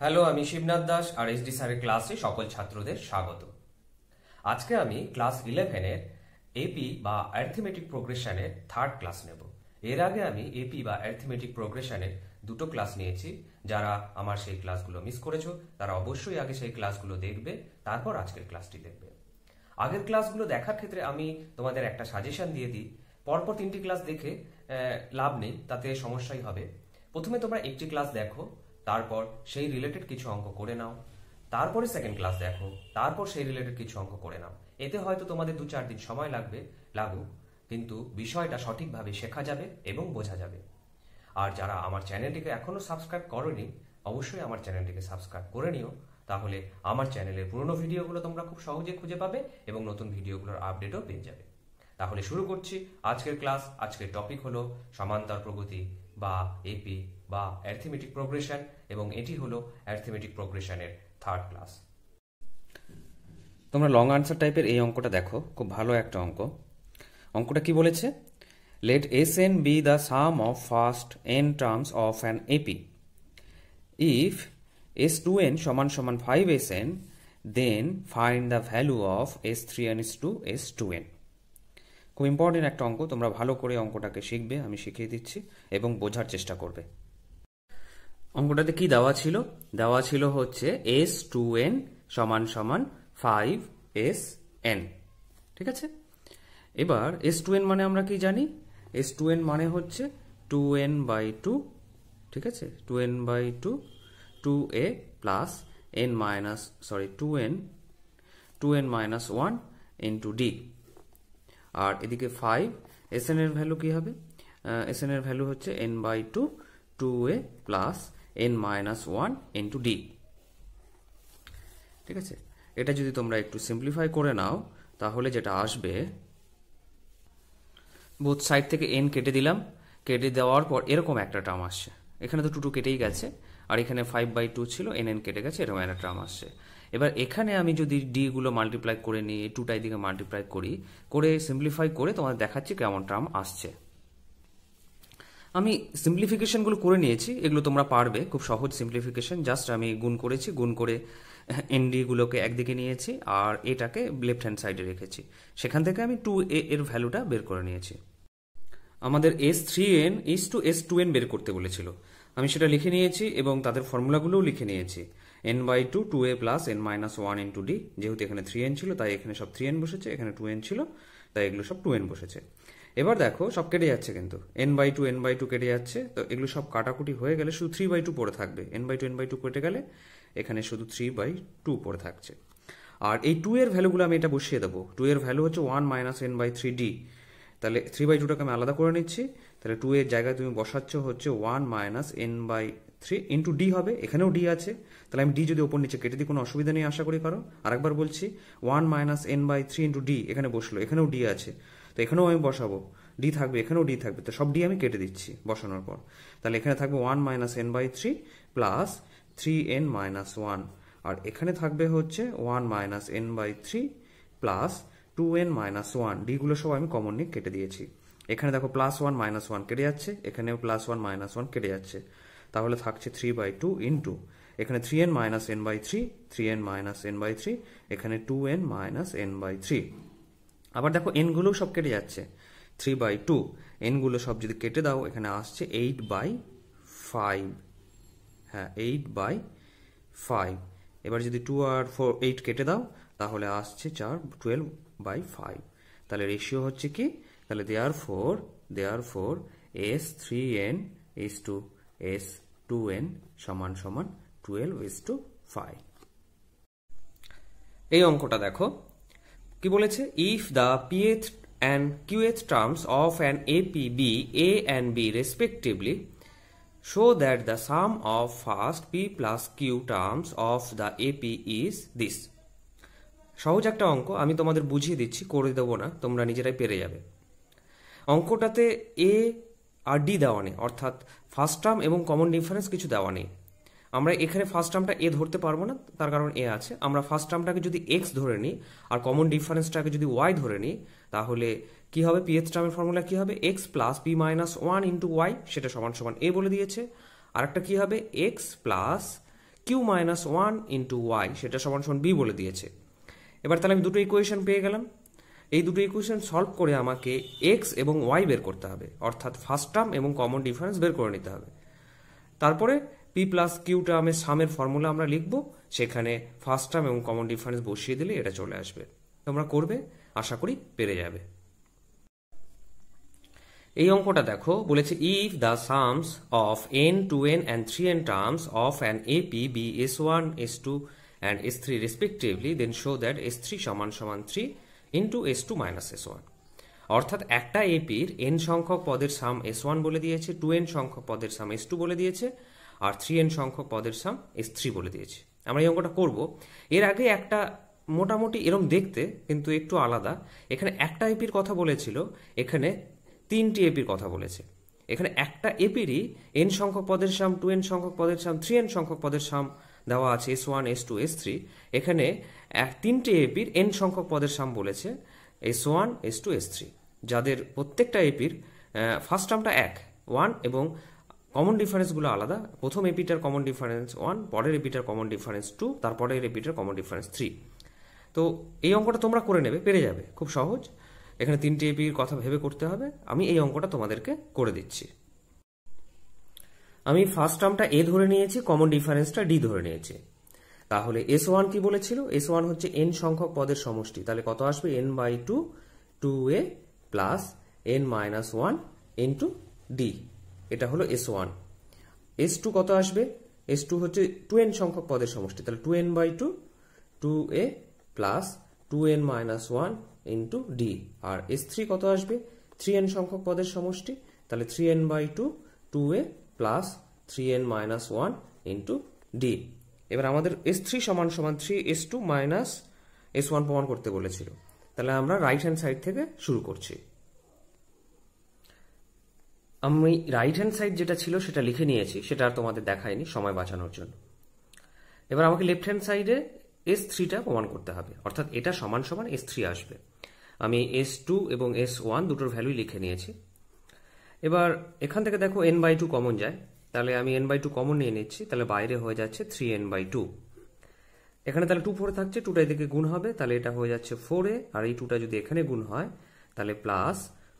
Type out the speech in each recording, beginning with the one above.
Hello, আমি শিবনাথ দাস আর SD স্যারের ক্লাসে সকল ছাত্রদের স্বাগত। আজকে আমি ক্লাস 11-এর এপি বা অ্যারিথমেটিক প্রোগ্রেশনের থার্ড ক্লাস নেব। এর আগে আমি এপি বা অ্যারিথমেটিক প্রোগ্রেশনের দুটো ক্লাস নিয়েছি। যারা আমার সেই ক্লাসগুলো মিস করেছো তারা অবশ্যই আগে সেই ক্লাসগুলো দেখবে, তারপর আজকের ক্লাসটি দেখবে। আগের ক্লাসগুলো দেখার ক্ষেত্রে আমি তোমাদের একটা সাজেশন দিয়ে দিই। পরপর 3টি ক্লাস দেখে লাভ নেই, তাতে সমস্যাই হবে। প্রথমে তোমরা একটি ক্লাস দেখো, তারপর সেই রিলেটেড কিছু অঙ্ক করে নাও, তারপরে সেকেন্ড ক্লাস দেখো, তারপর সেই রিলেটেড কিছু অঙ্ক করে নাও। এতে হয়তো তোমাদের 2-4 দিন সময় লাগুক, কিন্তু বিষয়টা সঠিকভাবে শেখা যাবে এবং বোঝা যাবে। আর যারা আমার চ্যানেলটিকে এখনো সাবস্ক্রাইব করোনি, অবশ্যই আমার চ্যানেলটিকে সাবস্ক্রাইব করে নিও, তাহলে আমার চ্যানেলের পুরনো ভিডিওগুলো তোমরা খুব সহজে খুঁজে পাবে এবং নতুন ভিডিওগুলোর আপডেটও পেয়ে যাবে। তাহলে শুরু করছি আজকের ক্লাস। আজকের টপিক হলো সমান্তর প্রগতি বা এপি বা অ্যারিথমেটিক প্রোগ্রেশন, এবং এটি হলো অ্যারিথমেটিক প্রোগ্রেশনের থার্ড ক্লাস। তোমরা লং আনসার টাইপের এই অঙ্কটা দেখো, খুব ভালো একটা অঙ্ক। অঙ্কটা কি বলেছে? Let Sn be the sum of first n terms of an AP. If S2n সমান 5Sn, then find the value of S3n is to S2n. খুব ইম্পর্টেন্ট একটা অঙ্ক, তোমরা ভালো করে অঙ্কটাকে শিখবে, আমি শিখিয়ে দিচ্ছি, এবং বোঝার চেষ্টা করবে। অঙ্কটাতে কি দেওয়া ছিল? দেওয়া ছিল হচ্ছে S2n সমান 5Sn। ঠিক আছে, এবার S2n মানে আমরা কি জানি? S2n মানে হচ্ছে 2n/2। ঠিক আছে, 2n/2 2a plus n minus 1 into d। আর এদিকে 5 Sn এর ভ্যালু কি হবে? Sn এর ভ্যালু হচ্ছে n/2 2a plus n minus 1 into d। ঠিক আছে, এটা যদি তোমরা একটু সিম্পলিফাই করে নাও, তাহলে যেটা আসবে, বোথ সাইড থেকে n কেটে দিলাম, কেটে দেওয়ার পর এরকম একটা টার্ম আসছে। এখানে তো 2 কেটেই গেছে, আর এখানে 5/2 ছিল, n কেটে গেছে, এরকম একটা টার্ম আসছে। এবার এখানে আমি যদি ডি গুলো মাল্টিপ্লাই করে নিই, 2টাই দিকে মাল্টিপ্লাই করে সিম্পলিফাই করে তোমাদের দেখাচ্ছি কেমন টার্ম আসছে। আমি সিম্পলিফিকেশনগুলো করে নিয়েছি, এগুলো তোমরা পারবে, খুব সহজ সিম্পলিফিকেশন। জাস্ট আমি গুণ করেছি, গুণ করে এনডি গুলোকে একদিকে নিয়েছি আর এটাকে লেফট হ্যান্ড সাইডে রেখেছি। সেখান থেকে আমি 2a এর ভ্যালুটা বের করে নিয়েছি। আমাদের S3n is to S2n বের করতে বলেছিল, আমি সেটা লিখে নিয়েছি এবং তাদের ফর্মুলাগুলোও লিখে নিয়েছি। n/2 2a plus n minus 1 into d। যেহেতু এখানে 3n ছিল তাই এখানে সব 3n বসেছে, এখানে 2n ছিল তাই এগুলো সব 2n বসেছে। এবার দেখো সব কেটে যাচ্ছে, কিন্তু n/2 কেটে যাচ্ছে, তো এগুলো সব কাটাকুটি হয়ে গেলে শুধু 3/2 পড়ে থাকবে। n/2 কেটে গেলে এখানে শুধু 3/2 পড়ে থাকছে। আর এই 2 এর ভ্যালুগুলো আমি এটা বসিয়ে দেবো। 2 এর ভ্যালু হচ্ছে 1 মাইনাস n/3d। তাহলে 3/2টাকে আমি আলাদা করে নিচ্ছি। তাহলে 2 এর জায়গায় তুমি বসাচ্ছ হচ্ছে 1 মাইনাস n/3 ইন্টু d হবে, এখানেও d আছে। তাহলে আমি d যদি ওপর নিচে কেটে দিই, কোনো অসুবিধা নেই আশা করি কারো। আরেকবার বলছি, 1 মাইনাস n/3 ইন্টু d, এখানে বসলো, এখানেও d আছে, তো এখানেও আমি বসাবো, d থাকবে, এখানেও d থাকবে, তো সব d আমি কেটে দিচ্ছি বসানোর পর। তাহলে এখানে থাকবে 1 minus n/3 plus 3n minus 1, আর এখানে থাকবে হচ্ছে 1 minus n/3 plus 2n minus 1। D গুলো সব আমি কমন নিয়ে কেটে দিয়েছি। এখানে দেখো প্লাস 1 মাইনাস 1 কেটে যাচ্ছে, এখানেও প্লাস 1 মাইনাস 1 কেটে যাচ্ছে, তাহলে থাকছে 3/2 ইন্টু এখানে 3n minus n/3, 3n minus n/3, এখানে 2n মাইনাস n/3। আবার দেখো n গুলো সব কেটে যাচ্ছে, 3/2 n গুলো সব যদি কেটে দাও, এখানে আসছে 8/5। হ্যাঁ, 8/5। এবার যদি 2 আর 4 8 কেটে দাও, তাহলে আসছে 4 12/5। তাহলে রেশিও হচ্ছে কি? তাহলে therefore S3n is to S2n সমান 12:5। এই অঙ্কটা দেখো কি বলেছে? If the pth and qth terms of an AP be a and b respectively, show that the sum of first p plus q terms of the AP is this. সহজ একটা অঙ্ক, আমি তোমাদের বুঝিয়ে দিচ্ছি, করে দেবো না, তোমরা নিজেরাই পেরে যাবে। অঙ্কটাতে এ আর ডি দেওয়া নেই, অর্থাৎ ফার্স্ট টার্ম এবং কমন ডিফারেন্স কিছু দেওয়া নেই। আমরা এখানে ফার্স্ট টার্মটা এ ধরতে পারবো না, তার কারণ এ আছে। আমরা ফার্স্ট টার্মটাকে যদি এক্স ধরে নিই আর কমন ডিফারেন্সটাকে যদি ওয়াই ধরে নিই, তাহলে কি হবে? পিএইচ টার্মের ফর্মুলা কি হবে? X plus P minus 1 into Y, সেটা সমান এ বলে দিয়েছে। আর একটা কি হবে? X plus Q minus one into Y সেটা সমান সমান বি বলে দিয়েছে। এবার তাহলে আমি দুটো ইকুয়েশন পেয়ে গেলাম। এই দুটো ইকুয়েশন সলভ করে আমাকে এক্স এবং ওয়াই বের করতে হবে, অর্থাৎ ফার্স্ট টার্ম এবং কমন ডিফারেন্স বের করে নিতে হবে। তারপরে পি প্লাস কিউ টার্মের সামের ফর্মুলা আমরা লিখব, সেখানে ফার্স্ট টার্ম এবং কমন ডিফারেন্স বসিয়ে দিলে এটা চলে আসবে। তোমরা করবে, আশা করি পেরে যাবে। এই অঙ্কটা দেখো, বলেছে if the sums of n, 2n and 3n terms of an AP be s1, s2 and s3 respectively, then show that s3 সমান সমান 3 into s2 minus s1। অর্থাৎ একটা এপির n সংখ্যক পদের সাম s1 বলে দিয়েছে, 2n সংখ্যক পদের সাম s2 বলে দিয়েছে, আর 3n সংখ্যক পদের সাম s3 বলে দিয়েছে। আমরা এই অঙ্কটা করব। এর আগে একটা মোটামুটি এরম দেখতে, কিন্তু একটু আলাদা। এখানে একটা এপির কথা বলেছিল, এখানে 3টি এপির কথা বলেছে। এখানে একটা এপিরই n সংখ্যক পদের সাম, 2n সংখ্যক পদের সাম, 3n সংখ্যক পদের সাম দেওয়া আছে s1, s2, s3। এখানে 3টে এপির n সংখ্যক পদের সাম বলেছে s1, s2, s3, যাদের প্রত্যেকটা এপির ফার্স্ট টার্মটা 1 এবং কমন ডিফারেন্সগুলো আলাদা। প্রথম এপিটার কমন ডিফারেন্স 1, পরের এপিটার কমন ডিফারেন্স 2, তারপরের এপিটার কমন ডিফারেন্স 3। তো এই অঙ্কটা তোমরা করে নেবে, পেরে যাবে, খুব সহজ। এখানে 3টে এপির কথা ভেবে করতে হবে। আমি এই অঙ্কটা তোমাদেরকে করে দিচ্ছি। আমি ফার্স্ট টার্মটা এ ধরে নিয়েছি, কমন ডিফারেন্সটা ডি ধরে নিয়েছি। তাহলে s1 কি বলেছিল? s1 হচ্ছে n সংখ্যক পদের সমষ্টি, তাহলে কত আসবে? n/2 2a plus n minus 1 into D, এটা হলো s1। s2 কত আসবে? s2 হচ্ছে 2n সংখ্যক পদের সমষ্টি, তাহলে 2n/2 2a plus 2n minus 1 into D. আর s3 কত আসবে? 3n সংখ্যক পদের সমষ্টি, তাহলে 3n/2 2a plus 3n minus 1 into D. এবার আমাদের s3 সমান সমান 3s2 মাইনাস s1 প্রমাণ করতে বলেছিল। তাহলে আমরা রাইট হ্যান্ড সাইড থেকে শুরু করছি। আমি রাইট হ্যান্ড সাইড যেটা ছিল সেটা লিখে নিয়েছি, সেটা আর তোমাদের দেখায়নি সময় বাঁচানোর জন্য। এবার আমাকে লেফট হ্যান্ড সাইডে s3টা প্রমাণ করতে হবে, অর্থাৎ এটা সমান সমান s3 আসবে। আমি s2 এবং s1 দুটোর ভ্যালু লিখে নিয়েছি। এবার এখান থেকে দেখো n/2 কমন যায়, তাহলে আমি n/2 কমন নিয়ে নিচ্ছি, তাহলে বাইরে হয়ে যাচ্ছে 3n/2। এখানে তাহলে 2 4 থাকছে, 2টা এদিকে গুণ হবে, তাহলে এটা হয়ে যাচ্ছে 4a, আর এই 2টা যদি এখানে গুণ হয় তাহলে plus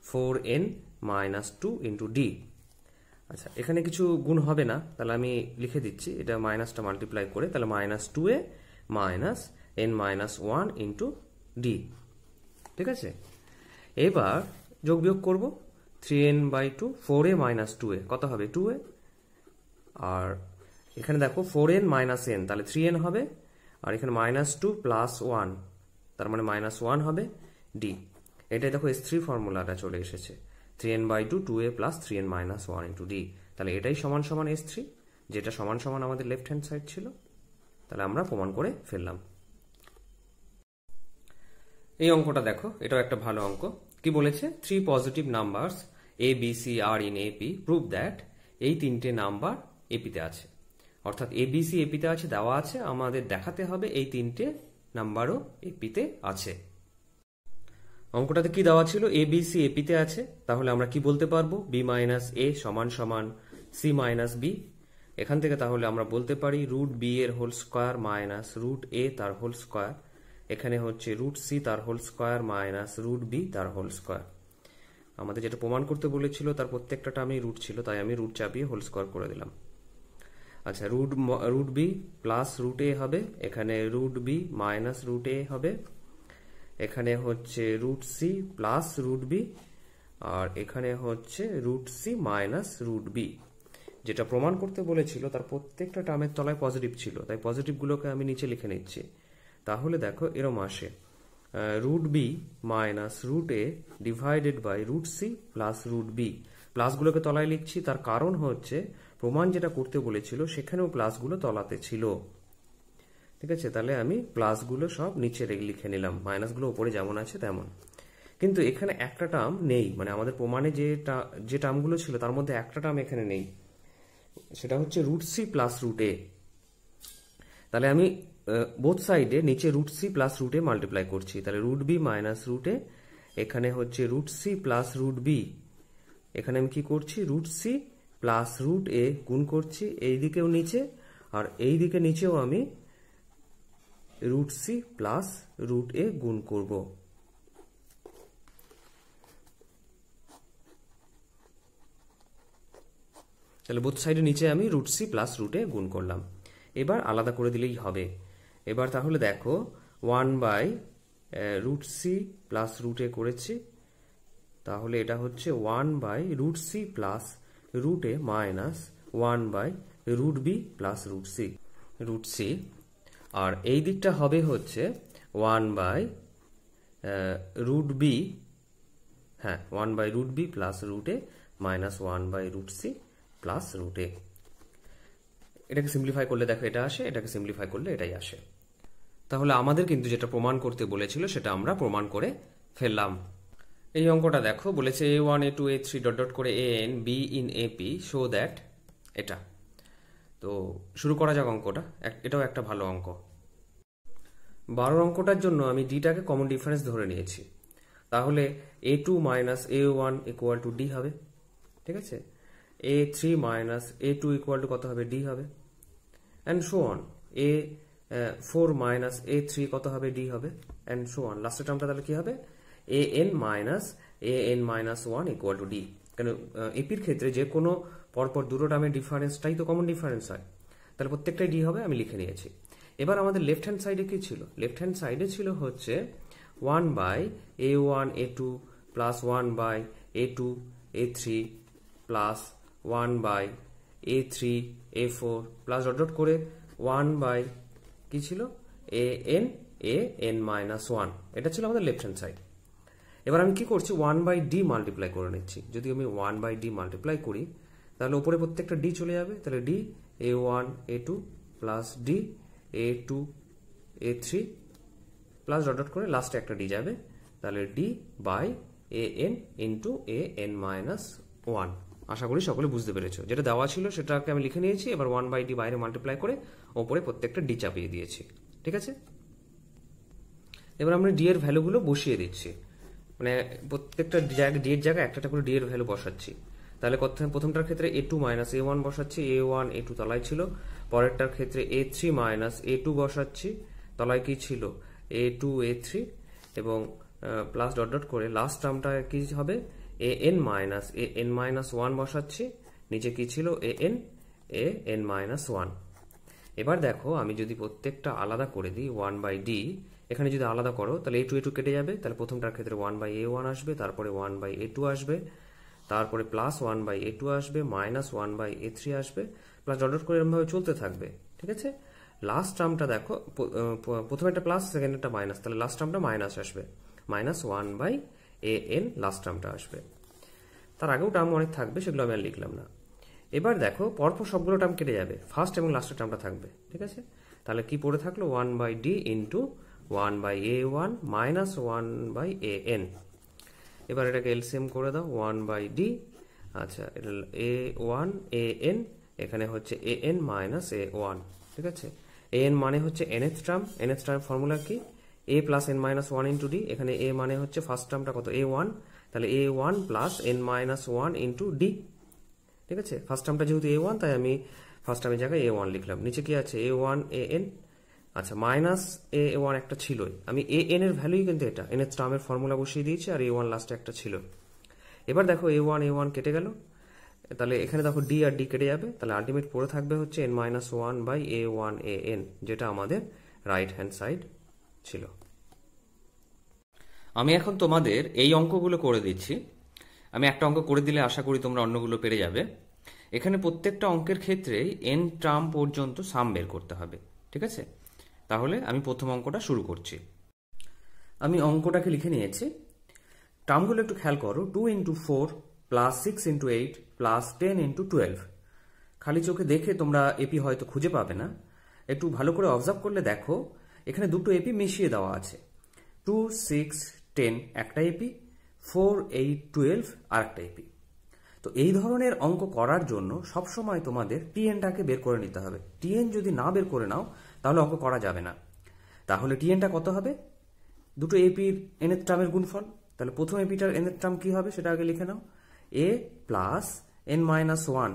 4n minus 2 into D. আচ্ছা, এখানে কিছু গুণ হবে না, তাহলে আমি লিখে দিচ্ছি, এটা মাইনাসটা মাল্টিপ্লাই করে, তাহলে minus 2a minus n minus 1 into D. ঠিক আছে, এবার যোগ বিয়োগ করবো। 3n/2 4a মাইনাস 2a কত হবে? 2a। আর এখানে দেখো 4n মাইনাস n, তাহলে 3n হবে, আর এখানে মাইনাস 2 প্লাস 1, তার মানে মাইনাস 1 হবে ডি। এটাই দেখো s3 ফর্মুলাটা চলে এসেছে, 3n/2 2a plus 3n minus 1 into D. তাহলে এটাই সমান সমান s3, যেটা সমান সমান আমাদের লেফট হ্যান্ড সাইড ছিল। তাহলে আমরা প্রমাণ করে ফেললাম। এই অঙ্কটা দেখো, এটাও একটা ভালো অঙ্ক। কি বলেছে? 3 positive numbers a b c are in ap, prove that এই 3টে নাম্বার এপিতে আছে। অর্থাৎ a b c এপিতে আছে, দেওয়া আছে, আমাদের দেখাতে হবে এই 3টে নাম্বারও এপিতে আছে। অঙ্কটাতে কি দেওয়া ছিল? a b c এপিতে আছে, তাহলে আমরা কি বলতে পারবো? b মাইনাস a সমান সমান c মাইনাস b। এখান থেকে তাহলে আমরা বলতে পারি রুট b এর whole square minus root a তার হোল স্কোয়ার, এখানে হচ্ছে রুট c তার whole square minus root b তার হোল স্কোয়ার। আমাদের যেটা প্রমাণ করতে বলেছিল তার প্রত্যেকটা টার্মই রুট ছিল, তাই আমি রুট চাপিয়ে হোল স্কোয়ার করে দিলাম। আচ্ছা, root B plus root A হবে, এখানে root B minus root A হবে, এখানে হচ্ছে root C plus root B, আর এখানে হচ্ছে root C minus root B. যেটা প্রমাণ করতে বলেছিল তার প্রত্যেকটা টার্মের তলায় পজিটিভ ছিল, তাই পজিটিভগুলোকে আমি নিচে লিখে নিচ্ছি। তাহলে দেখো এরম আসে root B minus root A divided by root C plus root B. প্লাসগুলোকে তলায় লিখছি, তার কারণ হচ্ছে প্রমাণ যেটা করতে বলেছিল সেখানেও প্লাসগুলো তলাতে ছিল। ঠিক আছে, তাহলে আমি প্লাসগুলো সব নিচে লিখে নিলাম, মাইনাসগুলো উপরে যেমন আছে তেমন। কিন্তু এখানে একটা টার্ম নেই, মানে আমাদের প্রমাণে যে টার্মগুলো ছিল তার মধ্যে একটা টার্ম এখানে নেই, সেটা হচ্ছে root C plus root A. তাহলে আমি বোথ সাইডে নিচে root C plus root A multiply করছি, তাহলে root B minus root A, এখানে হচ্ছে root C plus root B, এখানে আমি কি করছি? Root C plus root A গুণ করছি এই দিকেও নিচে, আর এই দিকে নিচেও আমি root C plus root A গুণ করব। তাহলে বোথ সাইডে নিচে আমি root C plus root A গুণ করলাম। এবার আলাদা করে দিলেই হবে। এবার তাহলে দেখো 1 by root C plus root A করেছি, তাহলে এটা হচ্ছে 1 by root C plus root A minus 1 by root B plus root C. আর এই দিকটা হবে হচ্ছে 1 বাই রুট বি, হ্যাঁ 1 by root B plus root A minus 1 by root C plus root A. এটাকে সিম্পলিফাই করলে দেখো এটা আসে, এটাকে সিম্পলিফাই করলে এটাই আসে। তাহলে আমাদের কিন্তু যেটা প্রমাণ করতে বলেছিল সেটা আমরা প্রমাণ করে ফেললাম। এই অঙ্কটা দেখো, বলেছে a1 a2 a3 dot dot করে an b in ap show that এটা। তো শুরু করা যাক অঙ্কটা। এটাও একটা ভালো অঙ্ক। 12 অঙ্কটার জন্য আমি ডিটাকে কমন ডিফারেন্স ধরে নিয়েছি, তাহলে a2 minus a1 equal to D হবে, ঠিক আছে। a3 minus a2 equal to কত হবে, ডি হবে, and so on. a4 minus a3 কত হবে, ডি হবে, অ্যান্ড সো অন। লাস্টের টার্মটা তাহলে কি হবে, an minus 1 equal to D. কেন এপির ক্ষেত্রে যে কোনো পরপর দুটো টার্মের ডিফারেন্সটাই তো কমন ডিফারেন্স হয়, তাহলে প্রত্যেকটাই ডি হবে, আমি লিখে নিয়েছি। এবার আমাদের লেফট হ্যান্ড সাইডে কি ছিল, লেফট হ্যান্ড সাইডে ছিল হচ্ছে 1 by a1 a2 plus 1 by a2 a3 plus 1 by a3 a4 plus dot dot করে 1 বাই কি ছিল an মাইনাস 1। এটা ছিল আমাদের লেফট হ্যান্ড সাইড। এবার আমি কি করছি, 1 বাই ডি মাল্টিপ্লাই করে নিচ্ছি। যদি আমি 1 বাই ডি মাল্টিপ্লাই করি তাহলে উপরে প্রত্যেকটা ডি চলে যাবে, তাহলে D a1 a2 plus D a2 a3 plus dot dot করে লাস্টে একটা ডি যাবে, তাহলে D by an into an minus 1। আশা করি সকলে বুঝতে পেরেছো। যেটা দেওয়া ছিল সেটাকে আমি লিখে নিয়েছি, এবার 1 বাই ডি বাইরে মাল্টিপ্লাই করে ওপরে প্রত্যেকটা ডি চাপিয়ে দিয়েছি, ঠিক আছে। এবার আমরা ডি এর ভ্যালুগুলো বসিয়ে দিচ্ছি, মানে প্রত্যেকটা ডি এর জায়গায় একটা করে ডি এর ভ্যালু বসাচ্ছি। তাহলে প্রথমটার ক্ষেত্রে a2 মাইনাস a1 বসাচ্ছি, a1 a2 তলায় ছিল। পরেরটার ক্ষেত্রে a3 মাইনাস a2 বসাচ্ছি, তলায় কি ছিল a2 a3, এবং প্লাস ডট ডট করে লাস্ট টার্মটা কি হবে an মাইনাস 1 বসাচ্ছি, নিচে কি ছিল an মাইনাস 1। এবার দেখো আমি যদি প্রত্যেকটা আলাদা করে দিই 1 বাই ডি, এখানে যদি আলাদা করো তাহলে a2 a2 কেটে যাবে, তাহলে প্রথমটার ক্ষেত্রে 1 বাই a1 আসবে, তারপরে 1 বাই a2 আসবে, তারপরে প্লাস 1 বাই a2 আসবে, মাইনাস 1 বাই a3 আসবে, প্লাস ডট ডট করে এরকমভাবে চলতে থাকবে, ঠিক আছে। লাস্ট টার্মটা দেখো, প্রথমে একটা প্লাস সেকেন্ড একটা মাইনাস, তাহলে লাস্ট টার্মটা মাইনাস আসবে, মাইনাস 1 বাই an লাস্ট টার্মটা আসবে। তার আগেও টার্ম অনেক থাকবে, সেগুলো আমি আর লিখলাম না। এবার দেখো পরপর সবগুলো টার্ম কেটে যাবে, ফার্স্ট এবং লাস্টের টার্মটা থাকবে, ঠিক আছে। তাহলে কি পড়ে থাকলো, 1 by D into 1 by a1 minus 1 by an। এবার এটাকে এলসিএম করে দাও, 1 বাই ডি, আচ্ছা এটা a1 an, এখানে হচ্ছে an মাইনাস a1, ঠিক আছে। an মানে হচ্ছে nth term, nth term formula কি, a plus n minus 1 into D. এখানে a মানে হচ্ছে ফার্স্ট টার্মটা কত, a1, তাহলে a1 plus n minus 1 into D, ঠিক আছে। ফার্স্ট টার্মটা যেহেতু a1 তাই আমি ফার্স্ট টার্মের জায়গায় a1 লিখলাম, নিচে কি আছে a1 an, আচ্ছা মাইনাস a1 একটা ছিলই, আমি an এর ভ্যালুই কিন্তু এটা nth টার্মের ফর্মুলা বসিয়ে দিয়েছি, আর a1 লাস্টে একটা ছিল। এবার দেখো a1 কেটে গেল, তাহলে এখানে দেখো ডি আর ডি কেটে যাবে, তাহলে আলটিমেট পড়ে থাকবে হচ্ছে n minus 1 by a1 an, যেটা আমাদের রাইট হ্যান্ড সাইড ছিল। আমি এখন তোমাদের এই অঙ্কগুলো করে দিচ্ছি। আমি একটা অঙ্ক করে দিলে আশা করি তোমরা অন্যগুলো পেরে যাবে। এখানে প্রত্যেকটা অঙ্কের ক্ষেত্রেই n টার্ম পর্যন্ত সাম বের করতে হবে, ঠিক আছে। তাহলে আমি প্রথম অঙ্কটা শুরু করছি। আমি অঙ্কটাকে লিখে নিয়েছি, টার্মগুলো একটু খেয়াল করো, 2 into 4 plus 6 into 8 plus 10 into 12। খালি চোখে দেখে তোমরা এপি হয়তো খুঁজে পাবে না, একটু ভালো করে অবজার্ভ করলে দেখো এখানে দুটো এপি মিশিয়ে দেওয়া আছে, 2 6 10 একটা এপি, 4 8 12 আর একটা এপি। তো এই ধরনের অঙ্ক করার জন্য সবসময় তোমাদের টিএনটাকে বের করে নিতে হবে। টিএন যদি না বের করে নাও তাহলে অঙ্ক করা যাবে না। তাহলে টিএনটা কত হবে, দুটো এপির nth টার্মের গুণফল। তাহলে প্রথম এপিটার nth টার্ম কি হবে সেটা আগে লিখে নাও, a plus n minus 1,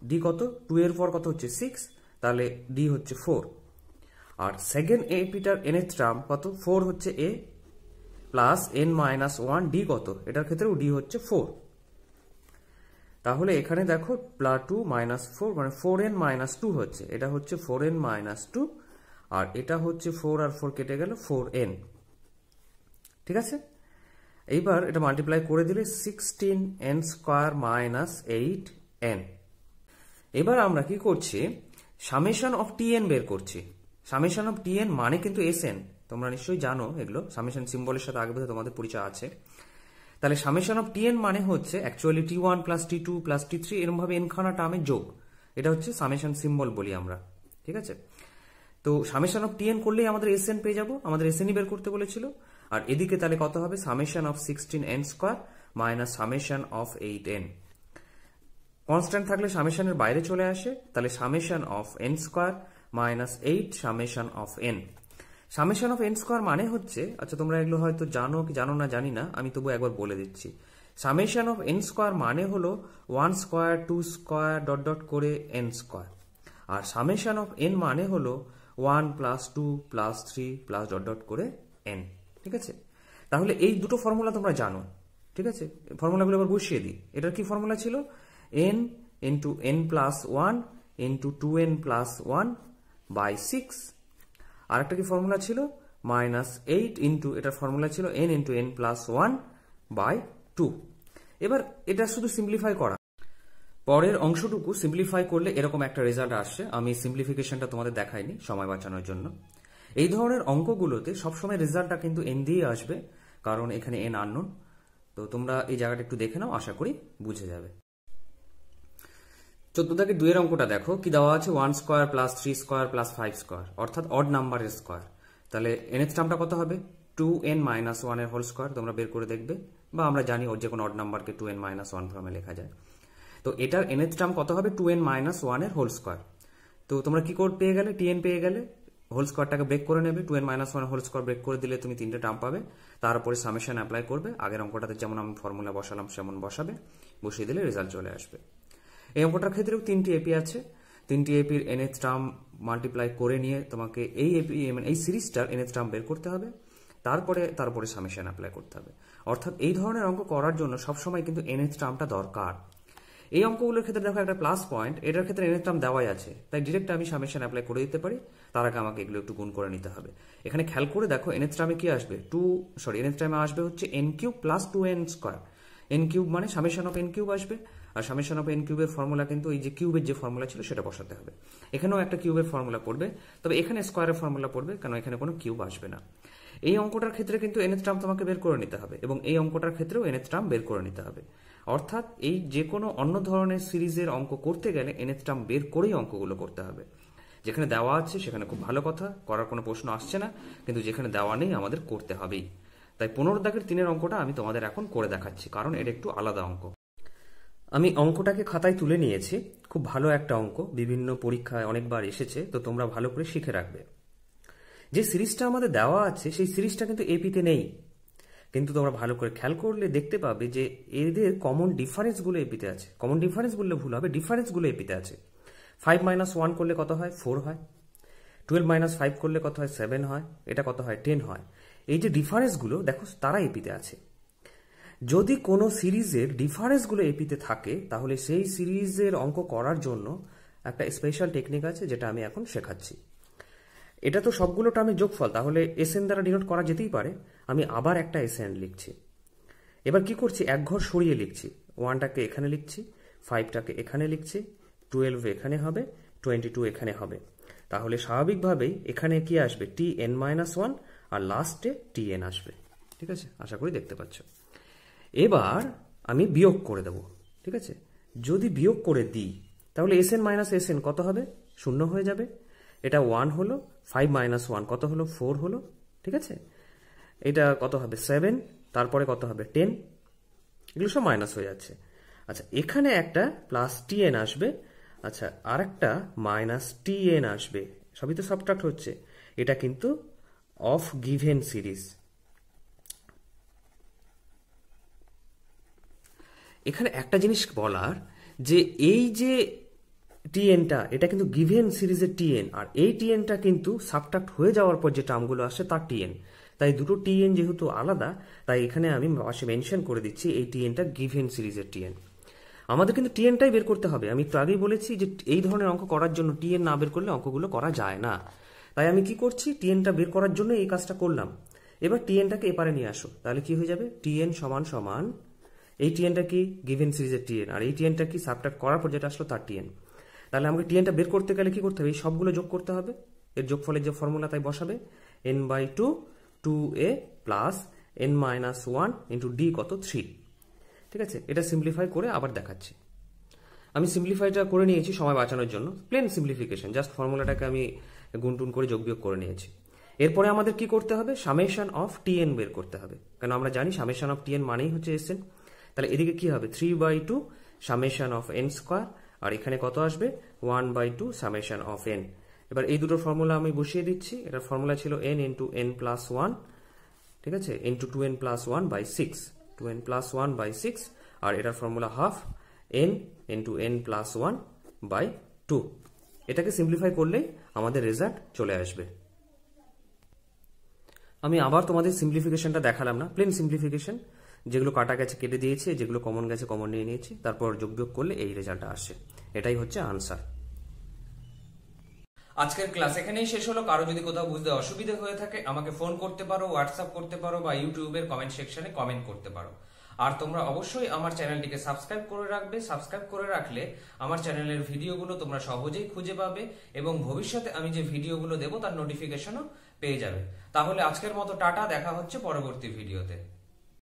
D কত 2 এর পর কত হচ্ছে 6, তাহলে ডি হচ্ছে 4। আর সেকেন্ড এপিটার nth টার্ম কত, 4 হচ্ছে এ প্লাস n মাইনাস 1 ডি কত, এটার ক্ষেত্রেও ডি হচ্ছে 4। তাহলে এখানে দেখো প্লাস 2 মাইনাস 4 মানে 4n মাইনাস 2 হচ্ছে, এটা হচ্ছে 4n মাইনাস 2, আর এটা হচ্ছে 4 আর 4 কেটে গেল 4n। ঠিক আছে, এইবার এটা মাল্টিপ্লাই করে দিলে 16n স্কোয়ার মাইনাস 8n। এবার আমরা কি করছি, সামেশন অফ টিএন বের করছি। সামেশন অফ টিএন মানে কিন্তু এসএন, তোমরা নিশ্চয়ই জানো এগুলো, সামেশন সিম্বলের সাথে আগে বোধহয় তোমাদের পরিচয় আছে। তাহলে সামেশন অফ টিএন মানে হচ্ছে অ্যাকচুয়ালি টি1 প্লাস টি2 প্লাস টি3 এরকম ভাবে এনখানা টার্মের যোগ, এটা হচ্ছে সামেশন সিম্বল বলি আমরা। ঠিক আছে, তো সামেশন অফ টিএন করলেই আমাদের এসএন পেয়ে যাবো, আমাদের এসএনই বের করতে বলেছিল। আর এদিকে তাহলে কত হবে, summation of 16n square minus summation of 8n। Constant থাকলে সামেশনের বাইরে চলে আসে, তাহলে summation of n square minus 8 summation of n। Summation of n square মানে হচ্ছে, আচ্ছা তোমরা এগুলো হয়তো জানো কি জানো না জানি না, আমি তবু একবার বলে দিচ্ছি। সামেশন অফ n স্কোয়ার মানে হলো 1 স্কোয়ার 2 স্কোয়ার ডট ডট করে n স্কোয়ার, আর সামেশন অফ n মানে হলো 1 plus 2 plus 3 plus dot dot করে n। ঠিক আছে, তাহলে এই দুটো ফর্মুলা তোমরা জানো। ঠিক আছে, ফর্মুলাগুলো এবার বসিয়ে দিই। এটার কি ফর্মুলা ছিল, n into n plus 1 into 2n plus 1 by 6। আর একটা কি ফর্মুলা ছিল, মাইনাস 8 ইন্টু, এটার ফর্মুলা ছিল n into n plus 1 by 2। এবার এটা শুধু সিম্পলিফাই করা, পরের অংশটুকু সিম্পলিফাই করলে এরকম একটা রেজাল্ট আসছে। আমি সিম্পলিফিকেশনটা তোমাদের দেখাইনি সময় বাঁচানোর জন্য। এই ধরনের অঙ্কগুলোতে সবসময় রেজাল্টটা কিন্তু n দিয়ে আসবে, কারণ এখানে n আননোন। তো তোমরা এই জায়গাটা একটু দেখে নাও, আশা করি বুঝে যাবে। 14-2 এর অঙ্কটা দেখো কি দেওয়া আছে, 1 square plus 3 square plus 5 square, অর্থাৎ অড নাম্বারের স্কোয়ার। তাহলে nth টার্মটা কত হবে, 2n মাইনাস 1 এর হোল স্কোয়ার, তোমরা বের করে দেখবে, বা আমরা জানি ওর যে কোনো অড নাম্বারকে 2n মাইনাস 1 ফর্মে লেখা যায়। তো এটার nth টার্ম কত হবে, 2n মাইনাস 1 এর হোল স্কোয়ার। তো তোমরা কি করে পেয়ে গেলে, tn পেয়ে গেলে, হোল স্কোয়ারটাকে ব্রেক করে নেবে, 2n minus 1 whole square break করে দিলে তুমি তিনটে টার্ম পাবে। তারপরে সামেশন অ্যাপ্লাই করবে, আগের অঙ্কটাতে যেমন আমি ফর্মুলা বসালাম সেমন বসাবে, বসিয়ে দিলে রেজাল্ট চলে আসবে। এই অঙ্কটার ক্ষেত্রেও 3টি এপি আছে, 3টি এপির nth টার্ম মাল্টিপ্লাই করে নিয়ে তোমাকে এই এপি এই সিরিজটার nth টার্ম বের করতে হবে, তারপরে সামেশন অ্যাপ্লাই করতে হবে। অর্থাৎ এই ধরনের অঙ্ক করার জন্য সবসময় কিন্তু nth টার্মটা দরকার। এই অঙ্কগুলোর ক্ষেত্রে দেখো একটা প্লাস পয়েন্ট, এটার ক্ষেত্রে nth টার্ম দেওয়াই আছে, তাই ডিরেক্ট আমি সামেশন অ্যাপ্লাই করে দিতে পারি, তার আগে আমাকে এগুলো একটু গুণ করে নিতে হবে। এখানে খেয়াল করে দেখো nth টার্মে কি আসবে, nth টার্মে আসবে হচ্ছে n cube plus 2n square. n cube মানে সামেশন অফ n কিউব আসবে, আর সামেশন অফ n কিউবের ফর্মুলা কিন্তু এই যে কিউবের যে ফর্মুলা ছিল সেটা বসাতে হবে। এখানেও একটা কিউবের ফর্মুলা পড়বে, তবে এখানে স্কোয়ারের ফর্মুলা পড়বে, কারণ এখানে কোনো কিউব আসবে না। এই অঙ্কটার ক্ষেত্রে কিন্তু nth টার্ম তোমাকে বের করে নিতে হবে, এবং এই অঙ্কটার ক্ষেত্রেও nth টার্ম বের করে নিতে হবে। অর্থাৎ এই যে কোনো অন্য ধরনের সিরিজের অঙ্ক করতে গেলে nth টার্ম বের করেই অঙ্কগুলো করতে হবে। যেখানে দেওয়া আছে সেখানে খুব ভালো কথা, করার কোনো প্রশ্ন আসছে না, কিন্তু যেখানে দেওয়া নেই আমাদের করতে হবেই। তাই 15 দাগের 3-এর অঙ্কটা আমি তোমাদের এখন করে দেখাচ্ছি, কারণ এটা একটু আলাদা অঙ্ক। আমি অঙ্কটাকে খাতায় তুলে নিয়েছি, খুব ভালো একটা অঙ্ক, বিভিন্ন পরীক্ষায় অনেকবার এসেছে, তো তোমরা ভালো করে শিখে রাখবে। যে সিরিজটা আমাদের দেওয়া আছে সেই সিরিজটা কিন্তু এপিতে নেই, কিন্তু তোমরা ভালো করে খেয়াল করলে দেখতে পাবে যে এদের কমন ডিফারেন্সগুলো এপিতে আছে। কমন ডিফারেন্স বললে ভুল হবে, ডিফারেন্সগুলো এপিতে আছে। 5 মাইনাস 1 করলে কত হয়, 4 হয়। 12 মাইনাস 5 করলে কত হয়, 7 হয়। এটা কত হয়, 10 হয়। এই যে ডিফারেন্সগুলো দেখো তারা এপিতে আছে। যদি কোনো সিরিজের ডিফারেন্সগুলো এপিতে থাকে তাহলে সেই সিরিজের অঙ্ক করার জন্য একটা স্পেশাল টেকনিক আছে, যেটা আমি এখন শেখাচ্ছি। এটা তো সবগুলো টার্মের যোগফল, তাহলে এসএন দ্বারা ডিনোট করা যেতেই পারে। আমি আবার একটা এসএন লিখছি। এবার কি করছি, এক ঘর সরিয়ে লিখছি। 1টাকে এখানে লিখছি, 5টাকে এখানে লিখছি, 12 এখানে হবে, 22 এখানে হবে। তাহলে স্বাভাবিকভাবেই এখানে কি আসবে, tn-1, আর লাস্টে tn আসবে। ঠিক আছে, আশা করি দেখতে পাচ্ছ। এবার আমি বিয়োগ করে দেব। ঠিক আছে, যদি বিয়োগ করে দিই তাহলে এসএন মাইনাস এসএন কত হবে, 0 হয়ে যাবে। এটা 1 হলো, 5 মাইনাস 1 কত হলো, 4 হলো। ঠিক আছে, এটা কত হবে, 7, তারপরে কত হবে, 10, এগুলো সব মাইনাস হয়ে যাচ্ছে। আচ্ছা, এখানে একটা প্লাস টিএন আসবে, আচ্ছা আর একটা মাইনাস টিএন আসবে, সবই তো সাবট্রাক্ট হচ্ছে। এটা কিন্তু অফ গিভেন সিরিজ। এখানে একটা জিনিস বলার, যে এই যে টিএনটা এটা কিন্তু গিভেন সিরিজের টিএন, আর এই টিএনটা কিন্তু সাবট্রাক্ট হয়ে যাওয়ার পর যে টার্মগুলো আসে তার টিএন। তাই দুটো টিএন যেহেতু আলাদা, তাই এখানে আমি পাশে মেনশন করে দিচ্ছি এই টিএনটা গিভেন সিরিজের টিএন। আমাদের কিন্তু টিএনটাই বের করতে হবে। আমি একটু আগেই বলেছি যে এই ধরনের অঙ্ক করার জন্য টিএন না বের করলে অঙ্কগুলো করা যায় না। তাই আমি কি করছি, টিএনটা বের করার জন্য এই কাজটা করলাম। এবার টিএনটাকে এপারে নিয়ে আসো, তাহলে কি হয়ে যাবে, টিএন সমান সমান এই টিএনটা কি গিভেন সিরিজের টিএন, আর এই টিএনটা কি সাবট্রাক্ট করার পর যেটা আসলো তার টিএন। তাহলে আমাকে টিএনটা বের করতে গেলে কি করতে হবে, এই সবগুলো যোগ করতে হবে, এর যোগফলের যে ফর্মুলা তাই বসাবে, n/2 2a plus n-1 into D কত 3। ঠিক আছে, এটা সিম্পলিফাই করে আবার দেখাচ্ছি। আমি সিম্পলিফাইটা করে নিয়েছি সময় বাঁচানোর জন্য, প্লেন সিম্পলিফিকেশন, জাস্ট ফর্মুলাটাকে আমি গুণটুন করে যোগ বিয়োগ করে নিয়েছি। এরপরে আমাদের কি করতে হবে, সামেশন অফ টিএন বের করতে হবে, কারণ আমরা জানি সামেশন অফ টিএন মানেই হচ্ছে এসএন। তাহলে এদিকে কি হবে, 3/2 সামেশন অফ এন স্কোয়ার, আর এখানে কত আসবে 1/2 সামেশন অফ এন। এবার এই দুটো ফর্মুলা আমি বসিয়ে দিচ্ছি। এটার ফর্মুলা ছিল n ইন্টু n প্লাস 1, ঠিক আছে, into 2n plus 1/6, 2n plus 1/6, আর এটার formula half n into n plus 1/2। এটাকে সিম্পলিফাই করলেই আমাদের রেজাল্ট চলে আসবে। আমি আবার তোমাদের সিম্পলিফিকেশনটা দেখালাম না, প্লেন সিম্পলিফিকেশন, যেগুলো কাটা গেছে কেটে দিয়েছি, যেগুলো কমন গেছে কমন নিয়ে নিয়েছি, তারপর যোগ বিয়োগ করলে এই রেজাল্টটা আসে। এটাই হচ্ছে আনসার। আজকের ক্লাস এখানেই শেষ হলো। কারো যদি কোথাও বুঝতে অসুবিধা হয়ে থাকে আমাকে ফোন করতে পারো, হোয়াটসঅ্যাপ করতে পারো, বা ইউটিউবের কমেন্ট সেকশনে কমেন্ট করতে পারো। আর তোমরা অবশ্যই আমার চ্যানেলটিকে সাবস্ক্রাইব করে রাখবে। সাবস্ক্রাইব করে রাখলে আমার চ্যানেলের ভিডিওগুলো তোমরা সহজেই খুঁজে পাবে, এবং ভবিষ্যতে আমি যে ভিডিওগুলো দেবো তার নোটিফিকেশনও পেয়ে যাবে। তাহলে আজকের মতো টাটা, দেখা হচ্ছে পরবর্তী ভিডিওতে।